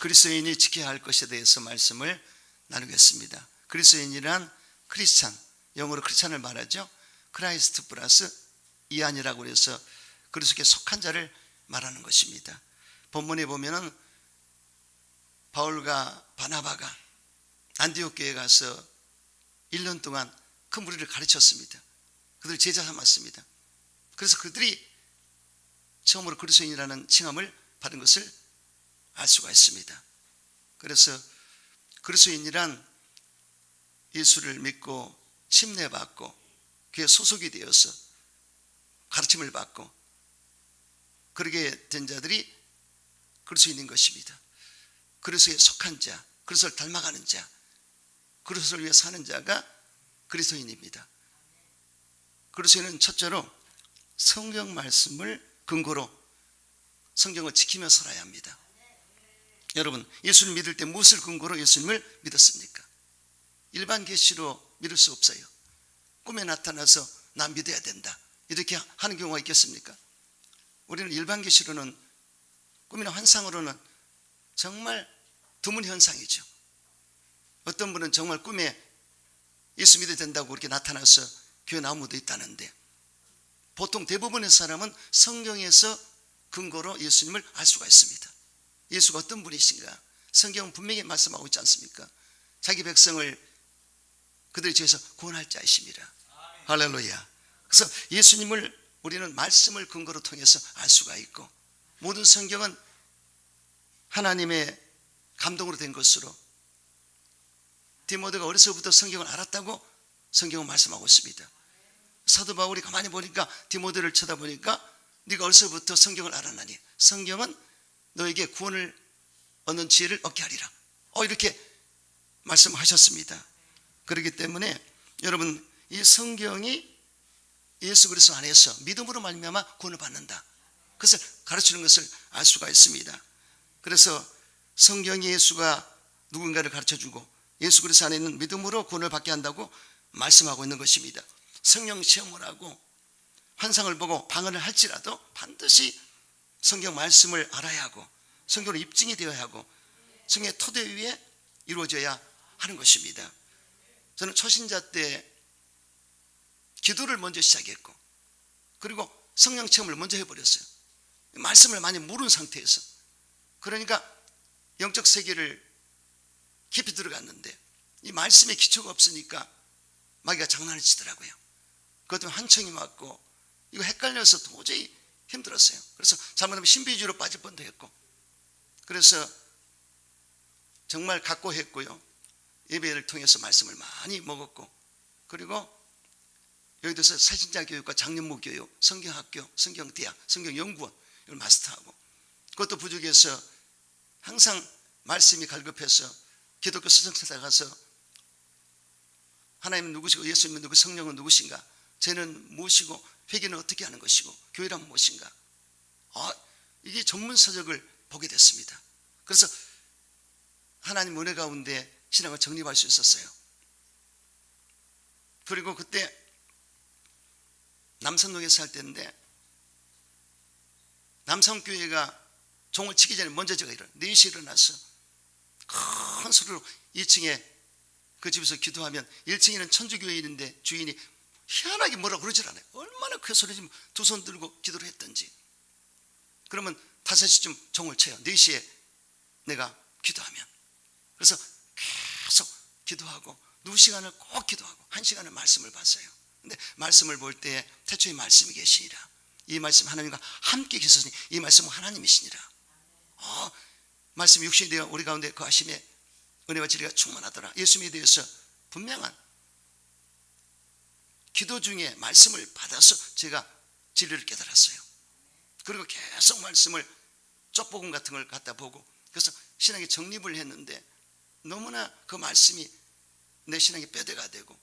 그리스도인이 지켜야 할 것에 대해서 말씀을 나누겠습니다. 그리스도인이란 크리스찬, 영어로 크리스찬을 말하죠. 크라이스트 플러스 이안이라고 해서 그리스도께 속한 자를 말하는 것입니다. 본문에 보면은 바울과 바나바가 안디옥 교회에 가서 1년 동안 그 무리를 가르쳤습니다. 그들을 제자 삼았습니다. 그래서 그들이 처음으로 그리스도인이라는 칭함을 받은 것을 알 수가 있습니다. 그래서 그리스도인이란 예수를 믿고 침례받고 그에 소속이 되어서 가르침을 받고 그렇게 된 자들이 그리스도인인 것입니다. 그리스도에 속한 자, 그리스도를 닮아가는 자, 그리스도를 위해 사는 자가 그리스도인입니다. 그리스도인은 첫째로 성경 말씀을 근거로 성경을 지키며 살아야 합니다. 여러분, 예수를 믿을 때 무엇을 근거로 예수님을 믿었습니까? 일반 계시로 믿을 수 없어요. 꿈에 나타나서 나 믿어야 된다 이렇게 하는 경우가 있겠습니까? 우리는 일반 계시로는, 꿈이나 환상으로는 정말 드문 현상이죠. 어떤 분은 정말 꿈에 예수 믿어야 된다고 그렇게 나타나서 교회 나무도 있다는데, 보통 대부분의 사람은 성경에서 근거로 예수님을 알 수가 있습니다. 예수가 어떤 분이신가 성경은 분명히 말씀하고 있지 않습니까? 자기 백성을 그들의 죄에서 구원할 자이십니다. 할렐루야. 그래서 예수님을 우리는 말씀을 근거로 통해서 알 수가 있고, 모든 성경은 하나님의 감동으로 된 것으로 디모데가 어려서부터 성경을 알았다고 성경은 말씀하고 있습니다. 사도 바울이 가만히 보니까 디모데를 쳐다보니까 네가 어려서부터 성경을 알았나니 성경은 너에게 구원을 얻는 지혜를 얻게 하리라 이렇게 말씀하셨습니다. 그렇기 때문에 여러분, 이 성경이 예수 그리스도 안에서 믿음으로 말미암아 구원을 받는다, 그것을 가르치는 것을 알 수가 있습니다. 그래서 성경이 예수가 누군가를 가르쳐주고 예수 그리스도 안에 있는 믿음으로 구원을 받게 한다고 말씀하고 있는 것입니다. 성령 시험을 하고 환상을 보고 방언을 할지라도 반드시 성경 말씀을 알아야 하고 성경으로 입증이 되어야 하고 성경의 토대 위에 이루어져야 하는 것입니다. 저는 초신자 때 기도를 먼저 시작했고, 그리고 성령 체험을 먼저 해버렸어요. 말씀을 많이 모르는 상태에서. 그러니까 영적 세계를 깊이 들어갔는데 이 말씀에 기초가 없으니까 마귀가 장난을 치더라고요. 그것 때문에 한청이 맞고 이거 헷갈려서 도저히 힘들었어요. 그래서 잘못하면 신비주의로 빠질 뻔도 했고, 그래서 정말 각고했고요. 예배를 통해서 말씀을 많이 먹었고, 그리고 여기 들어서 새신자 교육과 장년부 교육, 성경학교, 성경대학, 성경연구원 이걸 마스터하고, 그것도 부족해서 항상 말씀이 갈급해서 기독교 수정센터 가서 하나님은 누구시고 예수님은 누구, 성령은 누구신가, 죄는 무엇이고 회개는 어떻게 하는 것이고 교회란 무엇인가, 이게 전문 서적을 보게 됐습니다. 그래서 하나님 은혜 가운데 신앙을 정립할 수 있었어요. 그리고 그때 남산동에 살 때인데 남산교회가 종을 치기 전에 먼저 제가 4시에 일어나서 큰 소리로 2층에 그 집에서 기도하면 1층에는 천주교회 있는데 주인이 희한하게 뭐라 그러질 않아요. 얼마나 그 소리 좀 두 손 들고 기도를 했던지. 그러면 5시쯤 종을 쳐요. 4시에 내가 기도하면. 그래서 계속 기도하고 2시간을 꼭 기도하고 1시간을 말씀을 봤어요. 근데 말씀을 볼 때 태초에 말씀이 계시니라. 이 말씀 하나님과 함께 계시니 이 말씀은 하나님이시니라. 말씀이 육신이 되어 우리 가운데 거하심에 은혜와 진리가 충만하더라. 예수님에 대해서 분명한 기도 중에 말씀을 받아서 제가 진리를 깨달았어요. 그리고 계속 말씀을 쪽복음 같은 걸 갖다 보고, 그래서 신앙에 정립을 했는데 너무나 그 말씀이 내 신앙의 뼈대가 되고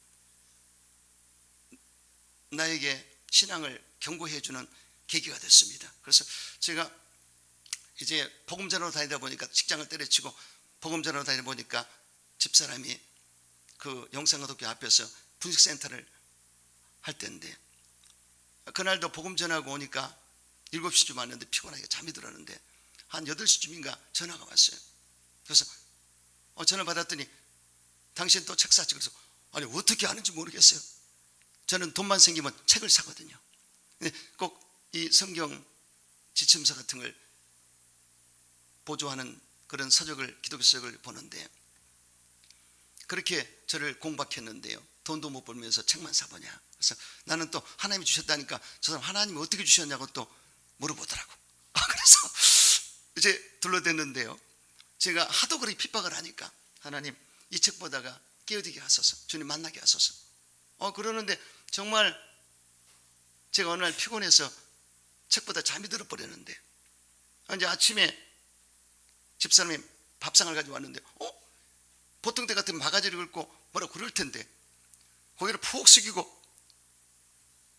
나에게 신앙을 경고해 주는 계기가 됐습니다. 그래서 제가 이제 복음 전하러 다니다 보니까 직장을 때려치고 복음 전하러 다니다 보니까 집사람이 그 영상가독교 앞에서 분식센터를 할 때인데, 그날도 복음 전하고 오니까 7시쯤 왔는데 피곤하게 잠이 들었는데 한 8시쯤인가 전화가 왔어요. 그래서 전화 받았더니 당신 또 책 샀지. 그래서 아니 어떻게 아는지 모르겠어요. 저는 돈만 생기면 책을 사거든요. 근데 꼭 이 성경 지침서 같은 걸 보조하는 그런 서적을, 기독교 서적을 보는데 그렇게 저를 공박했는데요. 돈도 못 벌면서 책만 사보냐. 그래서 나는 또 하나님이 주셨다니까 저 사람 하나님이 어떻게 주셨냐고 또 물어보더라고. 그래서 이제 둘러댔는데요. 제가 하도 그렇게 핍박을 하니까 하나님 이 책 보다가 깨어지게 하소서, 주님 만나게 하소서. 그러는데 정말 제가 어느 날 피곤해서 책보다 잠이 들어버렸는데 이제 아침에 집사람이 밥상을 가지고 왔는데 보통 때 같으면 바가지를 긁고 뭐라 그럴 텐데 고개를 푹 숙이고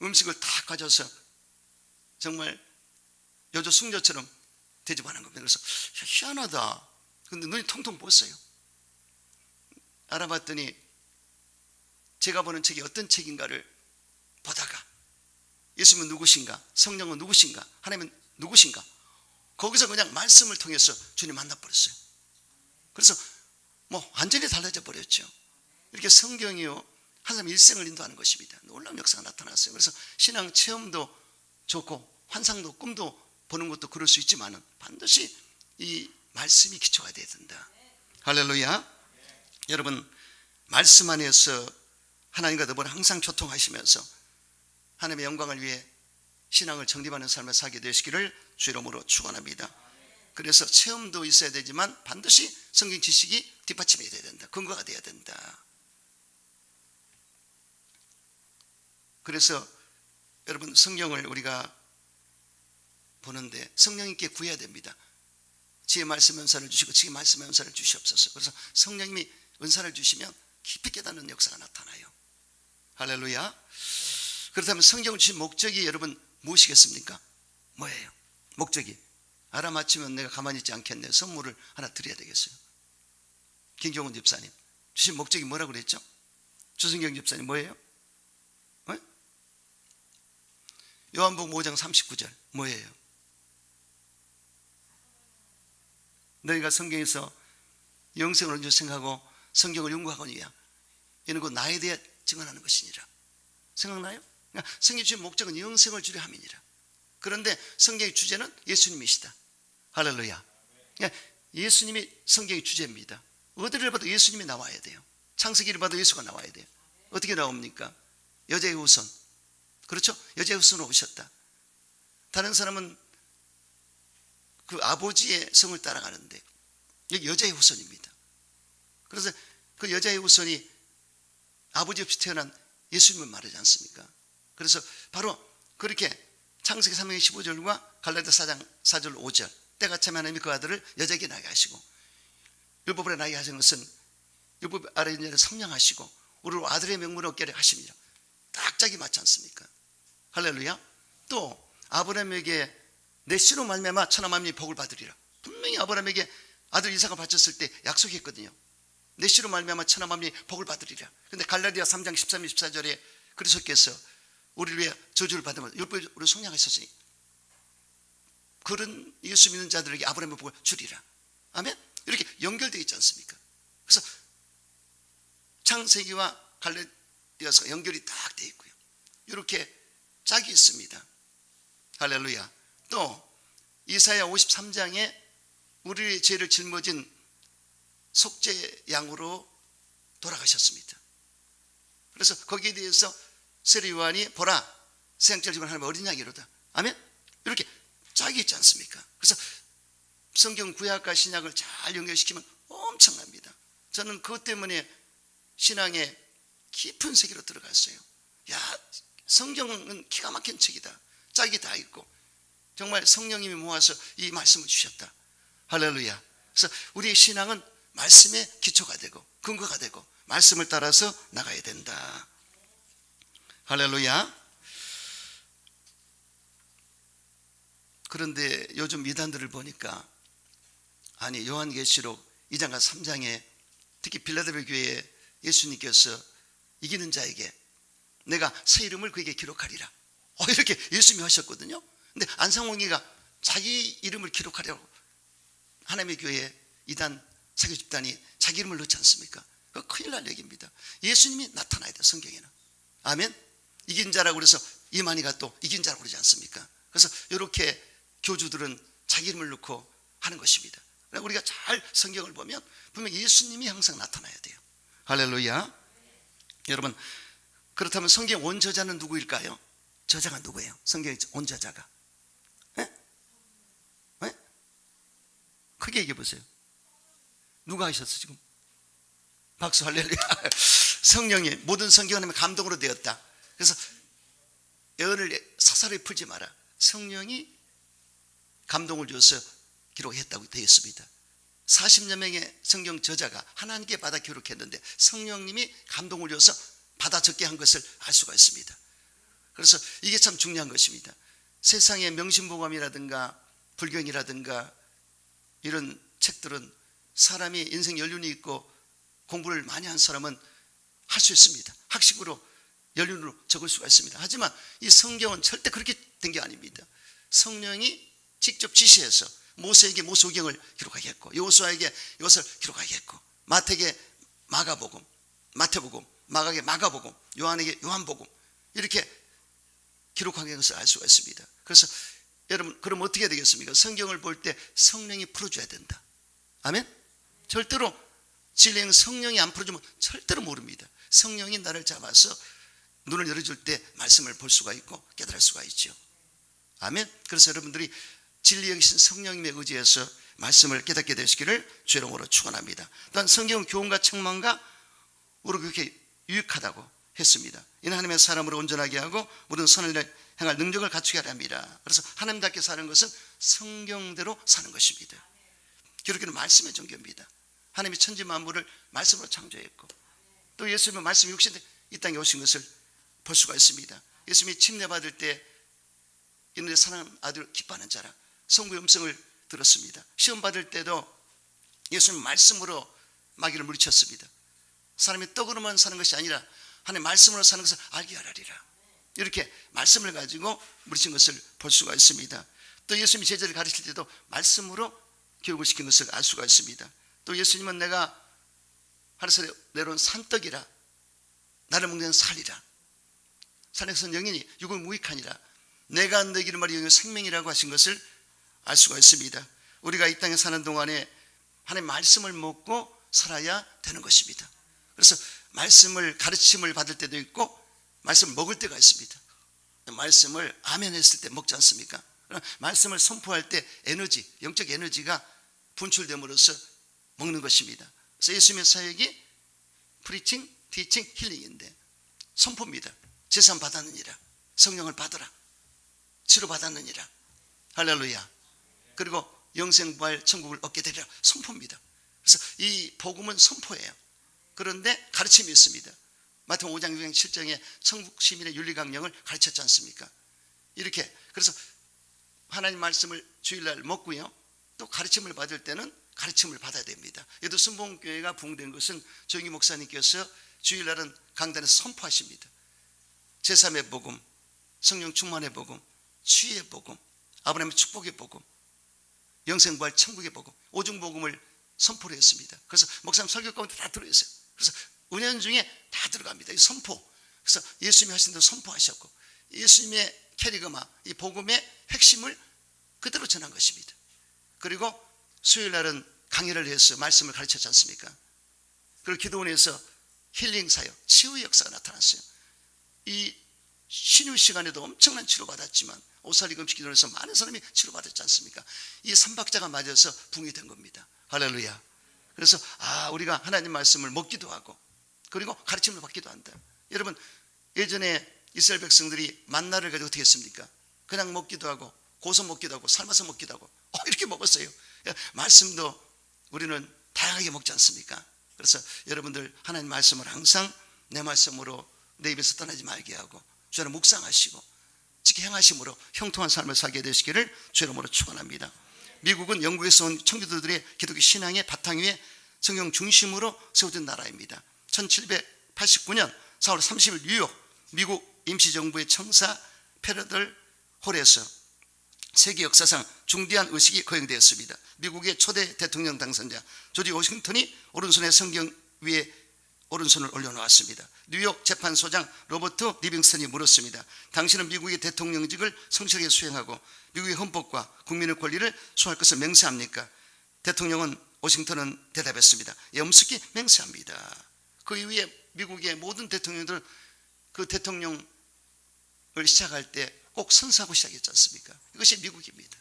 음식을 다 가져서 정말 여조 숙녀처럼 대접하는 겁니다. 그래서 희한하다. 근데 눈이 통통 부었어요. 알아봤더니 제가 보는 책이 어떤 책인가를 보다가 예수님은 누구신가, 성령은 누구신가, 하나님은 누구신가, 거기서 그냥 말씀을 통해서 주님 만나버렸어요. 그래서 완전히 달라져 버렸죠. 이렇게 성경이요 한 사람 일생을 인도하는 것입니다. 놀라운 역사가 나타났어요. 그래서 신앙 체험도 좋고 환상도 꿈도 보는 것도 그럴 수 있지만 반드시 이 말씀이 기초가 되어야 된다. 할렐루야. 여러분 말씀 안에서 하나님과 더불어 항상 소통하시면서 하나님의 영광을 위해 신앙을 정립하는 삶을 살게 되시기를 주 이름으로 축원합니다. 그래서 체험도 있어야 되지만 반드시 성경 지식이 뒷받침이 돼야 된다. 근거가 돼야 된다. 그래서 여러분 성경을 우리가 보는데 성령님께 구해야 됩니다. 지혜 말씀 은사를 주시고 지혜 말씀 은사를 주시옵소서. 그래서 성령님이 은사를 주시면 깊이 깨닫는 역사가 나타나요. 할렐루야. 그렇다면 성경을 주신 목적이 여러분 무엇이겠습니까? 뭐예요? 목적이 알아맞히면 내가 가만히 있지 않겠네. 선물을 하나 드려야 되겠어요. 김경훈 집사님 주신 목적이 뭐라고 그랬죠? 주승경 집사님 뭐예요? 요한복음 5장 39절 뭐예요? 너희가 성경에서 영생을 온전히 생각하고 성경을 연구하거니와 이는 곧 나에 대해 증언하는 것이니라. 생각나요? 그러니까 성경이 주신 목적은 영생을 주려 함이니라. 그런데 성경의 주제는 예수님이시다. 할렐루야. 그러니까 예수님이 성경의 주제입니다. 어디를 봐도 예수님이 나와야 돼요. 창세기를 봐도 예수가 나와야 돼요. 어떻게 나옵니까? 여자의 후손. 그렇죠? 여자의 후손으로 오셨다. 다른 사람은 그 아버지의 성을 따라가는데 여기 여자의 후손입니다. 그래서 그 여자의 후손이 아버지 없이 태어난 예수님을 말하지 않습니까? 그래서 바로 그렇게 창세기 3장 15절과 갈라디아 4장 4절 5절 때가 차면 하나님이 그 아들을 여자에게 나게 하시고 율법으로 나게 하신 것은 율법 아래 있는 자를 성령하시고 우리로 아들의 명분을 얻게 하십니다. 딱 짝이 맞지 않습니까? 할렐루야. 또 아브라함에게 내 씨로 말미암아 천하 만민이 복을 받으리라. 분명히 아브라함에게 아들 이삭을 바쳤을 때 약속했거든요. 내 씨로 말미암아 천하 만민이 복을 받으리라. 그런데 갈라디아 3장 13, 14절에 그리스도께서 우리를 위해 저주를 받으면 율법으로 속량하셨으니 그런 예수 믿는 자들에게 아브라함의 복을 주리라. 아멘. 이렇게 연결되어 있지 않습니까? 그래서 창세기와 갈라디아서 연결이 딱 되어 있고요. 이렇게 짝이 있습니다. 할렐루야. 또 이사야 53장에 우리의 죄를 짊어진 속죄 양으로 돌아가셨습니다. 그래서 거기에 대해서 세례 요한이 보라 세상죄를 지고 하나님의 어린 양이로다. 아멘. 이렇게 짝이 있지 않습니까? 그래서 성경 구약과 신약을 잘 연결시키면 엄청납니다. 저는 그것 때문에 신앙의 깊은 세계로 들어갔어요. 야, 성경은 기가 막힌 책이다. 짝이 다 있고 정말 성령님이 모아서 이 말씀을 주셨다. 할렐루야. 그래서 우리의 신앙은 말씀의 기초가 되고 근거가 되고 말씀을 따라서 나가야 된다. 할렐루야. 그런데 요즘 이단들을 보니까 아니 요한계시록 2장과 3장에 특히 빌라델비아 교회에 예수님께서 이기는 자에게 내가 새 이름을 그에게 기록하리라. 이렇게 예수님이 하셨거든요. 근데 안상홍이가 자기 이름을 기록하려고 하나님의 교회에 이단 자기 집단이 자기 이름을 넣지 않습니까? 그거 큰일 날 얘기입니다. 예수님이 나타나야 돼, 성경에는. 아멘. 이긴 자라고 그래서 이만희가 또 이긴 자라고 그러지 않습니까? 그래서 이렇게 교주들은 자기 이름을 넣고 하는 것입니다. 우리가 잘 성경을 보면 분명 예수님이 항상 나타나야 돼요. 할렐루야. 여러분, 그렇다면 성경 원저자는 누구일까요? 저자가 누구예요? 성경의 원저자가. 네? 네? 크게 얘기해 보세요. 누가 하셨어 지금? 박수. 할렐루야. 성령이 모든 성경은 감동으로 되었다. 그래서 애언을 사사리 풀지 마라. 성령이 감동을 줘서 기록했다고 되어 있습니다. 40여 명의 성경 저자가 하나님께 받아 기록했는데 성령님이 감동을 줘서 받아 적게 한 것을 알 수가 있습니다. 그래서 이게 참 중요한 것입니다. 세상의 명심보감이라든가 불경이라든가 이런 책들은 사람이 인생 연륜이 있고 공부를 많이 한 사람은 할 수 있습니다. 학식으로 연륜으로 적을 수가 있습니다. 하지만 이 성경은 절대 그렇게 된 게 아닙니다. 성령이 직접 지시해서 모세에게 모세오경을 기록하게 했고, 여호수아에게 이것을 기록하게 했고, 마태에게 마가복음, 마태복음, 마가에게 마가복음, 요한에게 요한복음, 이렇게 기록한 것을 알 수가 있습니다. 그래서 여러분, 그럼 어떻게 되겠습니까? 성경을 볼 때 성령이 풀어줘야 된다. 아멘? 절대로 진리는 성령이 안 풀어주면 절대로 모릅니다. 성령이 나를 잡아서 눈을 열어줄 때 말씀을 볼 수가 있고 깨달을 수가 있죠. 아멘. 그래서 여러분들이 진리 여기신 성령님의 의지에서 말씀을 깨닫게 되시기를 주의 이름으로 축원합니다. 또한 성경은 교훈과 책망과 우리 그렇게 유익하다고 했습니다. 이는 하나님의 사람으로 온전하게 하고 모든 선을 행할 능력을 갖추게 하려 합니다. 그래서 하나님답게 사는 것은 성경대로 사는 것입니다. 기독교는 말씀의 종교입니다. 하나님이 천지 만물을 말씀으로 창조했고 또 예수님은 말씀이 육신에 이 땅에 오신 것을 볼 수가 있습니다. 예수님이 침례받을 때 이는 사랑하는 아들 기뻐하는 자라 성부의 음성을 들었습니다. 시험 받을 때도 예수님 말씀으로 마귀를 물리쳤습니다. 사람이 떡으로만 사는 것이 아니라 하나님 말씀으로 사는 것을 알게 하라리라. 이렇게 말씀을 가지고 물리친 것을 볼 수가 있습니다. 또 예수님이 제자를 가르칠 때도 말씀으로 교육을 시킨 것을 알 수가 있습니다. 또 예수님은 내가 하늘에서 내려온 산떡이라 나를 먹는 살이라 산에서는 영이니 육은 무익하니라 내가 너희에게 말이 영의 생명이라고 하신 것을 알 수가 있습니다. 우리가 이 땅에 사는 동안에 하나님의 말씀을 먹고 살아야 되는 것입니다. 그래서 말씀을 가르침을 받을 때도 있고 말씀을 먹을 때가 있습니다. 말씀을 아멘 했을 때 먹지 않습니까? 말씀을 선포할 때 에너지, 영적 에너지가 분출됨으로써 먹는 것입니다. 그래서 예수님의 사역이 프리칭, 티칭, 힐링인데 선포입니다. 제산 받았느니라, 성령을 받으라, 치료 받았느니라, 할렐루야. 그리고 영생부활 천국을 얻게 되리라, 선포입니다. 그래서 이 복음은 선포예요. 그런데 가르침이 있습니다. 마태복음 5장 6장 7장에 천국 시민의 윤리강령을 가르쳤지 않습니까? 이렇게 그래서 하나님 말씀을 주일날 먹고요, 또 가르침을 받을 때는 가르침을 받아야 됩니다. 여도 순복음교회가 부흥된 것은 조영기 목사님께서 주일날은 강단에서 선포하십니다. 제3의 복음, 성령 충만의 복음, 치유의 복음, 아브라함의 축복의 복음, 영생부활 천국의 복음, 오중복음을 선포를 했습니다. 그래서 목사님 설교 가운데 다 들어있어요. 그래서 은연중에 다 들어갑니다. 이 선포. 그래서 예수님이 하신 대로 선포하셨고 예수님의 캐리그마, 이 복음의 핵심을 그대로 전한 것입니다. 그리고 수요일날은 강의를 해서 말씀을 가르쳤지 않습니까? 그리고 기도원에서 힐링 사역, 치유의 역사가 나타났어요. 이 신유 시간에도 엄청난 치료받았지만 오살리 금식 기도원에서 많은 사람이 치료받았지 않습니까? 이 삼박자가 맞아서 붕이 된 겁니다. 할렐루야. 그래서 우리가 하나님 말씀을 먹기도 하고 그리고 가르침을 받기도 한다. 여러분, 예전에 이스라엘 백성들이 만나를 가지고 어떻게 했습니까? 그냥 먹기도 하고 고소 먹기도 하고 삶아서 먹기도 하고 이렇게 먹었어요. 말씀도 우리는 다양하게 먹지 않습니까? 그래서 여러분들 하나님 말씀을 항상 내 말씀으로 내 입에서 떠나지 말게 하고 주님 묵상하시고 지키 행하심으로 형통한 삶을 살게 되시기를 주의 이름으로 축원합니다. 미국은 영국에서 온 청교도들의 기독교 신앙의 바탕 위에 성경 중심으로 세워진 나라입니다. 1789년 4월 30일 뉴욕 미국 임시정부의 청사 페러들 홀에서 세계 역사상 중대한 의식이 거행되었습니다. 미국의 초대 대통령 당선자 조지 워싱턴이 오른손에 성경 위에 오른손을 올려놓았습니다. 뉴욕 재판소장 로버트 리빙스턴이 물었습니다. 당신은 미국의 대통령직을 성실하게 수행하고 미국의 헌법과 국민의 권리를 수호할 것을 맹세합니까? 대통령은 워싱턴은 대답했습니다. 엄숙히 맹세합니다. 그 이후에 미국의 모든 대통령들은 그 대통령을 시작할 때 꼭 선서하고 시작했지 않습니까? 이것이 미국입니다.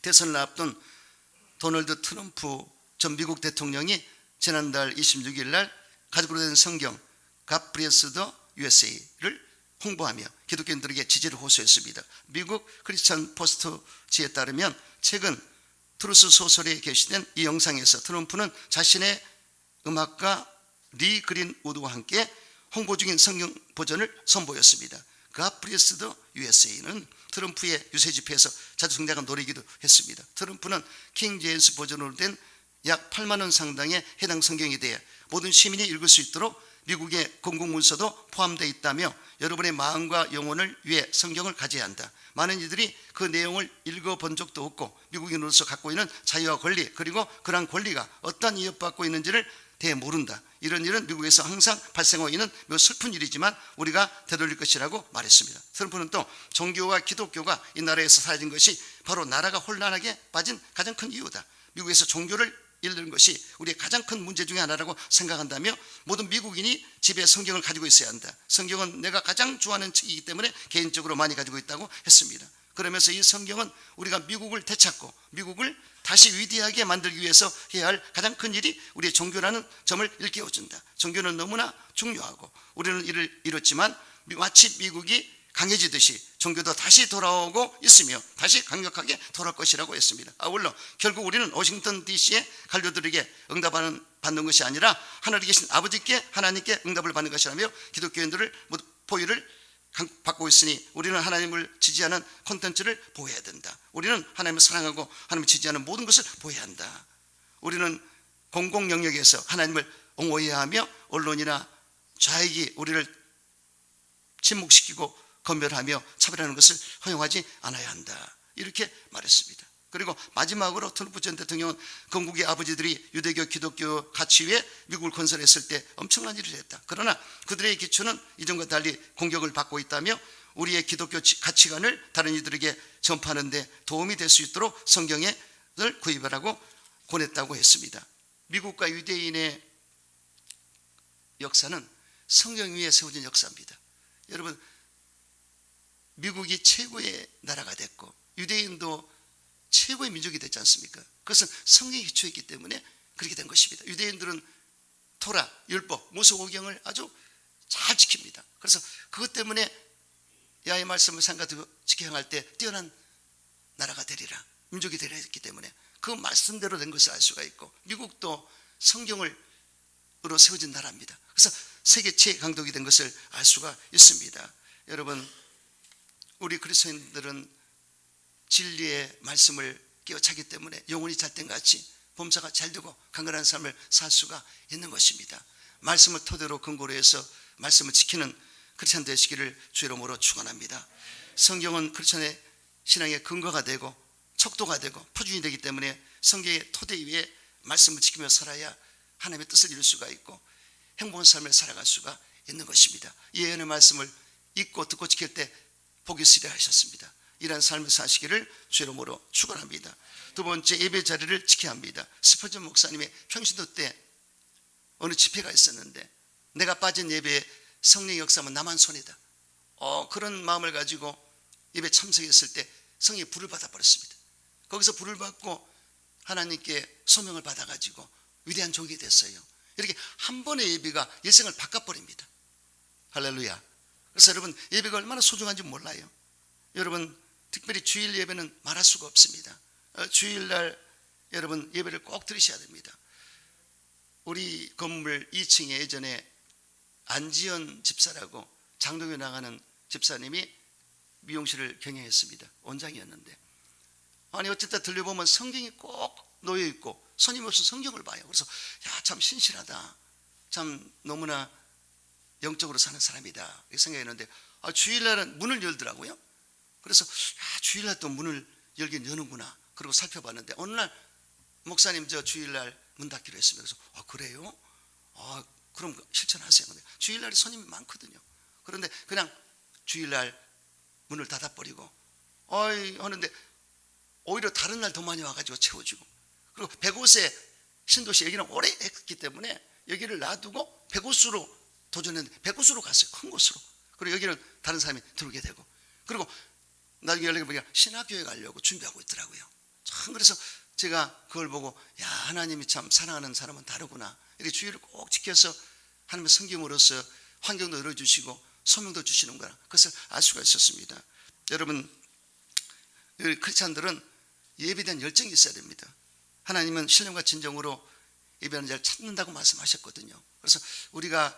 대선을 앞둔 도널드 트럼프 전 미국 대통령이 지난달 26일 날 가죽으로 된 성경 God Bless the USA를 홍보하며 기독교인들에게 지지를 호소했습니다. 미국 크리스천 포스트지에 따르면 최근 트루스 소설에 게시된 이 영상에서 트럼프는 자신의 음악가 리 그린우드와 함께 홍보 중인 성경 버전을 선보였습니다. God Bless the USA는 트럼프의 유세 집회에서 자주 등장한 노래이기도 했습니다. 트럼프는 킹 제임스 버전으로 된 약 8만 원 상당의 해당 성경에 대해 모든 시민이 읽을 수 있도록 미국의 공공문서도 포함되어 있다며 여러분의 마음과 영혼을 위해 성경을 가져야 한다. 많은 이들이 그 내용을 읽어본 적도 없고 미국인으로서 갖고 있는 자유와 권리 그리고 그러한 권리가 어떤 위협받고 있는지를 대해 모른다. 이런 일은 미국에서 항상 발생하고 있는 매우 슬픈 일이지만 우리가 되돌릴 것이라고 말했습니다. 트럼프는 또 종교와 기독교가 이 나라에서 사라진 것이 바로 나라가 혼란하게 빠진 가장 큰 이유다. 미국에서 종교를 잃는 것이 우리의 가장 큰 문제 중에 하나라고 생각한다며 모든 미국인이 집에 성경을 가지고 있어야 한다. 성경은 내가 가장 좋아하는 책이기 때문에 개인적으로 많이 가지고 있다고 했습니다. 그러면서 이 성경은 우리가 미국을 되찾고 미국을 다시 위대하게 만들기 위해서 해야 할 가장 큰 일이 우리의 종교라는 점을 일깨워준다. 종교는 너무나 중요하고 우리는 이를 이뤘지만 마치 미국이 강해지듯이 종교도 다시 돌아오고 있으며 다시 강력하게 돌아올 것이라고 했습니다. 아울러 결국 우리는 워싱턴 DC의 관료들에게 받는 것이 아니라 하늘에 계신 아버지께 하나님께 응답을 받는 것이라며 기독교인들을 모두 보위를 받고 있으니 우리는 하나님을 지지하는 콘텐츠를 보호해야 된다. 우리는 하나님을 사랑하고 하나님을 지지하는 모든 것을 보호해야 한다. 우리는 공공 영역에서 하나님을 옹호해야 하며 언론이나 좌익이 우리를 침묵시키고 검열하며 차별하는 것을 허용하지 않아야 한다. 이렇게 말했습니다. 그리고 마지막으로 트럼프 전 대통령은 건국의 아버지들이 유대교 기독교 가치 위에 미국을 건설했을 때 엄청난 일을 했다. 그러나 그들의 기초는 이전과 달리 공격을 받고 있다며 우리의 기독교 가치관을 다른 이들에게 전파하는 데 도움이 될 수 있도록 성경을 구입하라고 권했다고 했습니다. 미국과 유대인의 역사는 성경 위에 세워진 역사입니다. 여러분, 미국이 최고의 나라가 됐고 유대인도 최고의 민족이 됐지 않습니까? 그것은 성경에 기초했기 때문에 그렇게 된 것입니다. 유대인들은 토라, 율법, 모세오경을 아주 잘 지킵니다. 그래서 그것 때문에 야의 말씀을 삼가지고 지켜 행할 때 뛰어난 나라가 되리라, 민족이 되리라 했기 때문에 그 말씀대로 된 것을 알 수가 있고 미국도 성경으로 세워진 나라입니다. 그래서 세계 최강독이 된 것을 알 수가 있습니다. 여러분, 우리 그리스도인들은 진리의 말씀을 깨우치기 때문에 영혼이 잘된 같이 범사가 잘되고 강건한 삶을 살 수가 있는 것입니다. 말씀을 토대로 근거로 해서 말씀을 지키는 크리스찬 되시기를 주 이름으로 축원합니다. 성경은 크리스찬의 신앙의 근거가 되고 척도가 되고 표준이 되기 때문에 성경의 토대 위에 말씀을 지키며 살아야 하나님의 뜻을 이룰 수가 있고 행복한 삶을 살아갈 수가 있는 것입니다. 예언의 말씀을 읽고 듣고 지킬 때 복이 있으리라 하셨습니다. 이러한 삶을 사시기를 주 이름으로 축원합니다. 두 번째, 예배 자리를 지켜야 합니다. 스펄전 목사님의 평신도 때 어느 집회가 있었는데 내가 빠진 예배에 성령의 역사하면 나만 손해다. 그런 마음을 가지고 예배 참석했을 때 성령이 불을 받아버렸습니다. 거기서 불을 받고 하나님께 소명을 받아가지고 위대한 종이 됐어요. 이렇게 한 번의 예배가 일생을 바꿔버립니다. 할렐루야. 그래서 여러분, 예배가 얼마나 소중한지 몰라요. 여러분, 특별히 주일 예배는 말할 수가 없습니다. 주일날 여러분 예배를 꼭 들으셔야 됩니다. 우리 건물 2층에 예전에 안지연 집사라고 장로교 나가는 집사님이 미용실을 경영했습니다. 원장이었는데 아니 어쨌든 들려보면 성경이 꼭 놓여있고 손님 없이 성경을 봐요. 그래서 참 신실하다, 참 너무나 영적으로 사는 사람이다 이렇게 생각했는데 주일날은 문을 열더라고요. 그래서 주일날 또 문을 열긴 여는구나. 그리고 살펴봤는데 어느 날 목사님 저 주일날 문 닫기로 했습니다. 그래서 그래요? 그럼 실천하세요. 근데 주일날에 손님이 많거든요. 그런데 그냥 주일날 문을 닫아버리고 하는데 오히려 다른 날 더 많이 와가지고 채워주고, 그리고 100옷에 신도시 여기는 오래 했기 때문에 여기를 놔두고 100옷으로 도전했는데 100옷으로 갔어요. 큰 곳으로. 그리고 여기는 다른 사람이 들어오게 되고, 그리고 나중에 연락해 보니까 신학교에 가려고 준비하고 있더라고요. 참, 그래서 제가 그걸 보고 하나님이 참 사랑하는 사람은 다르구나. 이렇게 주의를 꼭 지켜서 하나님의 성김으로써 환경도 열어주시고 소명도 주시는구나, 그것을 알 수가 있었습니다. 여러분, 크리스찬들은 예배에 대한 열정이 있어야 됩니다. 하나님은 신령과 진정으로 예배하는 자를 찾는다고 말씀하셨거든요. 그래서 우리가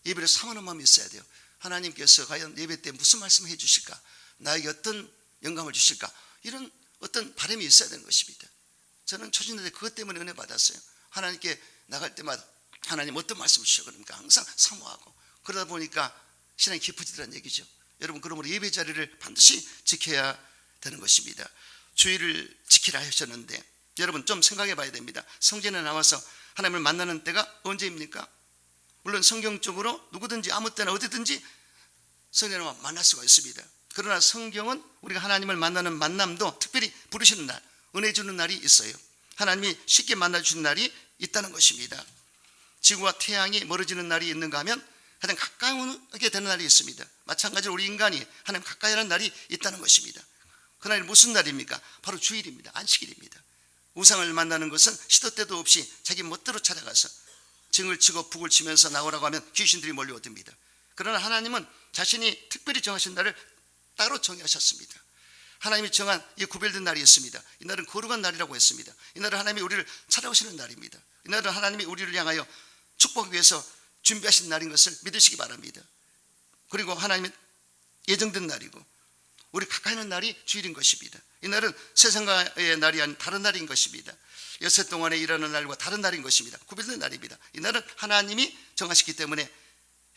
예배를 사모하는 마음이 있어야 돼요. 하나님께서 과연 예배 때 무슨 말씀을 해주실까, 나에게 어떤 영감을 주실까, 이런 어떤 바람이 있어야 되는 것입니다. 저는 초신자들 그것 때문에 은혜 받았어요. 하나님께 나갈 때마다 하나님 어떤 말씀을 주셔, 그러니까 항상 사모하고, 그러다 보니까 신앙이 깊어지더라는 얘기죠. 여러분, 그러므로 예배 자리를 반드시 지켜야 되는 것입니다. 주의를 지키라 하셨는데 여러분 좀 생각해 봐야 됩니다. 성전에 나와서 하나님을 만나는 때가 언제입니까? 물론 성경적으로 누구든지 아무 때나 어디든지 성전에 나와 만날 수가 있습니다. 그러나 성경은 우리가 하나님을 만나는 만남도 특별히 부르시는 날, 은혜 주는 날이 있어요. 하나님이 쉽게 만나주시는 날이 있다는 것입니다. 지구와 태양이 멀어지는 날이 있는가 하면 가장 가까우게 되는 날이 있습니다. 마찬가지로 우리 인간이 하나님 가까이 하는 날이 있다는 것입니다. 그날이 무슨 날입니까? 바로 주일입니다. 안식일입니다. 우상을 만나는 것은 시도 때도 없이 자기 멋대로 찾아가서 증을 치고 북을 치면서 나오라고 하면 귀신들이 몰려옵니다. 그러나 하나님은 자신이 특별히 정하신 날을 따로 정하셨습니다. 하나님이 정한 이 구별된 날이 있습니다. 이 날은 거룩한 날이라고 했습니다. 이 날은 하나님이 우리를 찾아오시는 날입니다. 이 날은 하나님이 우리를 향하여 축복하기 위해서 준비하신 날인 것을 믿으시기 바랍니다. 그리고 하나님이 예정된 날이고 우리 가까이 있는 날이 주일인 것입니다. 이 날은 세상과의 날이 아닌 다른 날인 것입니다. 엿새 동안에 일하는 날과 다른 날인 것입니다. 구별된 날입니다. 이 날은 하나님이 정하셨기 때문에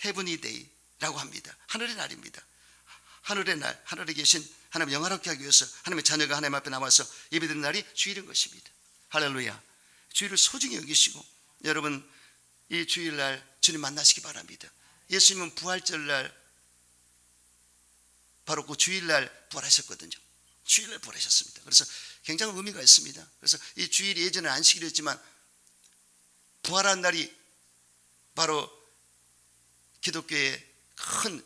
헤븐이 데이라고 합니다. 하늘의 날입니다. 하늘의 날, 하늘에 계신 하나님 영화롭게 하기 위해서 하나님의 자녀가 하나님 앞에 나와서 예배드리는 날이 주일인 것입니다. 할렐루야. 주일을 소중히 여기시고 여러분 이 주일날 주님 만나시기 바랍니다. 예수님은 부활절날 바로 그 주일날 부활하셨거든요. 주일날 부활하셨습니다. 그래서 굉장히 의미가 있습니다. 그래서 이 주일이 예전에 안식일이었지만 부활한 날이 바로 기독교의 큰